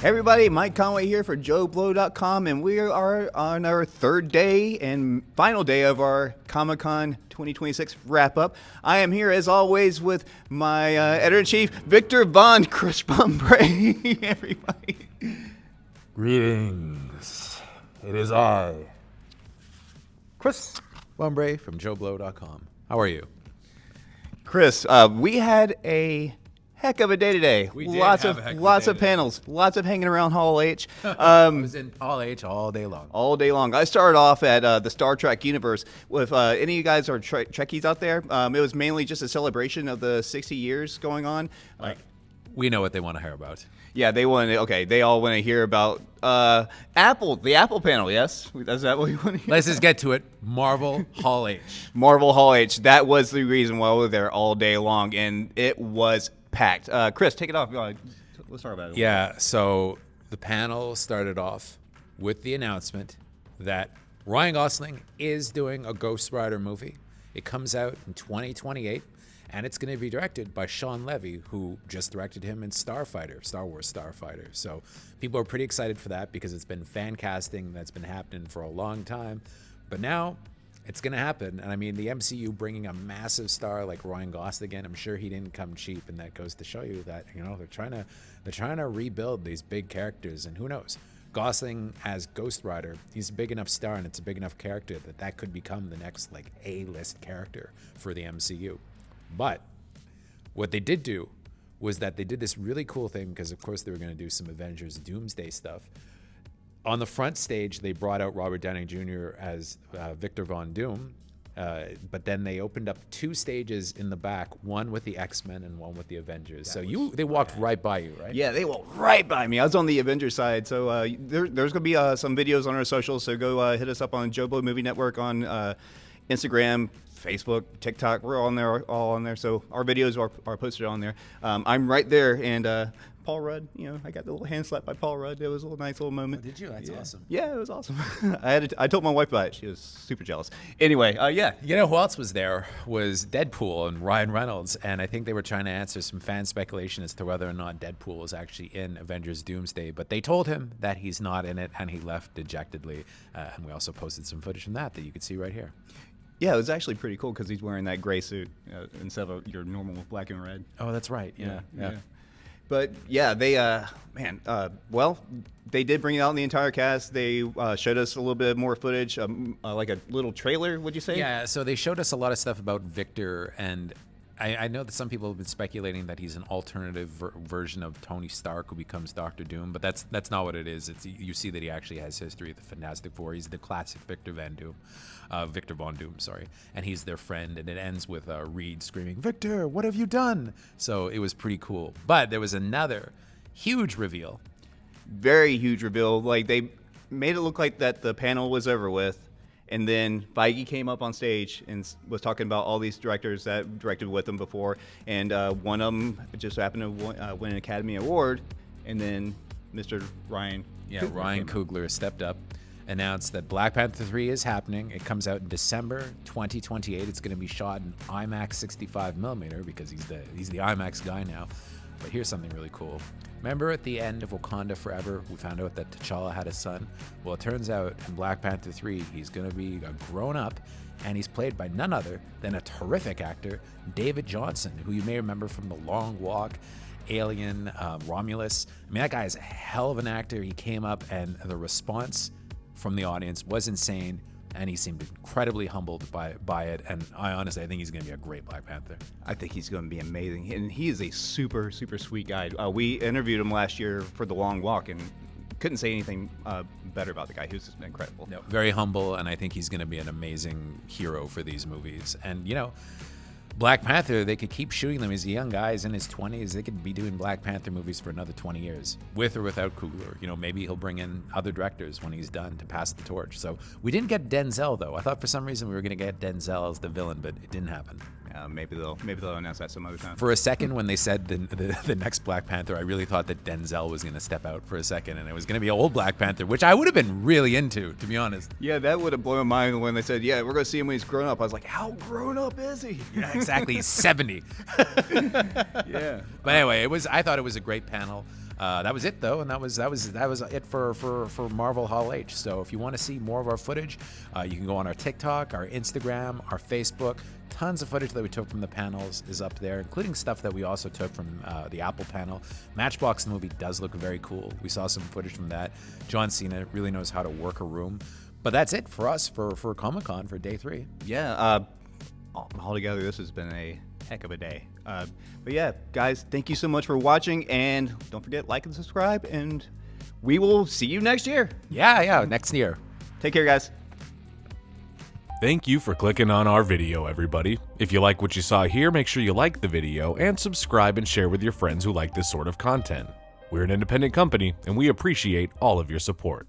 Hey everybody, Mike Conway here for JoeBlow.com, and we are on our third day and final day of our Comic-Con 2026 wrap-up. I am here, as always, with my editor-in-chief, Victor Von Crispombre. Everybody. Greetings. It is I, Chris Bombre from JoeBlow.com. How are you? Chris, we had a heck of a day today. We did lots have of a heck of a lots day of today. panels, lots of hanging around Hall H. I was in Hall H all day long. All day long. I started off at the Star Trek universe. With any of you guys are Trekkies out there, it was mainly just a celebration of the 60 years going on. We know what they want to hear about. Yeah, they wanted. Okay, they all want to hear about Apple, the Apple panel. Yes, is that what you want to hear? Let's just get to it. Marvel Hall H. Marvel Hall H. That was the reason why we were there all day long, and it was packed. Chris, take it off. Let's talk about it. Yeah, so the panel started off with the announcement that Ryan Gosling is doing a Ghost Rider movie. It comes out in 2028, and it's going to be directed by Sean Levy, who just directed him in Star Wars Starfighter. So people are pretty excited for that because it's been fan casting that's been happening for a long time. But now it's going to happen. And I mean, the MCU bringing a massive star like Ryan Gosling again, I'm sure he didn't come cheap. And that goes to show you that, you know, they're trying to rebuild these big characters. And who knows? Gosling as Ghost Rider, he's a big enough star and it's a big enough character that could become the next like A-list character for the MCU. But what they did do was that they did this really cool thing because, of course, they were going to do some Avengers Doomsday stuff. On the front stage, they brought out Robert Downey Jr. as Victor Von Doom, but then they opened up two stages in the back, one with the X-Men and one with the Avengers. They walked right by you, right? Yeah, they walked right by me. I was on the Avengers side, so there's going to be some videos on our socials. So go hit us up on Joe Blow Movie Network on Instagram, Facebook, TikTok. We're all on there. So our videos are posted on there. I'm right there, and Paul Rudd. You know, I got the little hand slap by Paul Rudd. It was a little nice little moment. Oh, did you? That's awesome. Yeah, it was awesome. I told my wife about it. She was super jealous. Anyway, yeah. You know who else was there was Deadpool and Ryan Reynolds, and I think they were trying to answer some fan speculation as to whether or not Deadpool was actually in Avengers Doomsday, but they told him that he's not in it, and he left dejectedly. And we also posted some footage from that you could see right here. Yeah, it was actually pretty cool because he's wearing that gray suit instead of your normal black and red. Oh, that's right. Yeah. But yeah, they they did bring out the entire cast. They showed us a little bit more footage, like a little trailer. Would you say? Yeah. So they showed us a lot of stuff about Victor, and I know that some people have been speculating that he's an alternative version of Tony Stark who becomes Doctor Doom, but that's not what it is. You see that he actually has history with the Fantastic Four. He's the classic Victor Von Doom, sorry, and he's their friend. And it ends with Reed screaming, "Victor, what have you done?" So it was pretty cool. But there was another huge reveal. Very huge reveal. Like they made it look like that the panel was over with. And then Feige came up on stage and was talking about all these directors that directed with him before. And one of them just happened to win an Academy Award. And then Mr. Ryan Coogler stepped up, announced that Black Panther 3 is happening. It comes out in December 2028. It's going to be shot in IMAX 65mm because he's the IMAX guy now. But here's something really cool. Remember at the end of Wakanda Forever, we found out that T'Challa had a son? Well, it turns out in Black Panther 3, he's going to be a grown-up, and he's played by none other than a terrific actor, David Jonsson, who you may remember from The Long Walk, Alien, Romulus. I mean, that guy is a hell of an actor. He came up, and the response from the audience was insane, and he seemed incredibly humbled by it. And I honestly think he's going to be a great Black Panther. I think he's going to be amazing. And he is a super, super sweet guy. We interviewed him last year for The Long Walk and couldn't say anything better about the guy. He was just incredible. No, very humble, and I think he's going to be an amazing hero for these movies. And, you know, Black Panther, they could keep shooting them. He's a young guy, he's in his 20s. They could be doing Black Panther movies for another 20 years, with or without Coogler. You know, maybe he'll bring in other directors when he's done to pass the torch. So we didn't get Denzel, though. I thought for some reason we were going to get Denzel as the villain, but it didn't happen. Maybe they'll announce that some other time. For a second, when they said the next Black Panther, I really thought that Denzel was going to step out for a second, and it was going to be old Black Panther, which I would have been really into, to be honest. Yeah, that would have blown my mind when they said, "Yeah, we're going to see him when he's grown up." I was like, "How grown up is he?" Yeah, exactly. He's 70. Yeah. But anyway, I thought it was a great panel. That was it though, and that was it for Marvel Hall H. So if you want to see more of our footage, you can go on our TikTok, our Instagram, our Facebook. Tons of footage that we took from the panels is up there, including stuff that we also took from the Apple panel. Matchbox movie does look very cool. We saw some footage from that. John Cena really knows how to work a room. But that's it for us for Comic-Con for day 3. Yeah, altogether, this has been a heck of a day. But yeah, guys, thank you so much for watching, and don't forget, like and subscribe, and we will see you next year. Yeah, next year. Take care, guys. Thank you for clicking on our video, everybody. If you like what you saw here, make sure you like the video and subscribe and share with your friends who like this sort of content. We're an independent company, and we appreciate all of your support.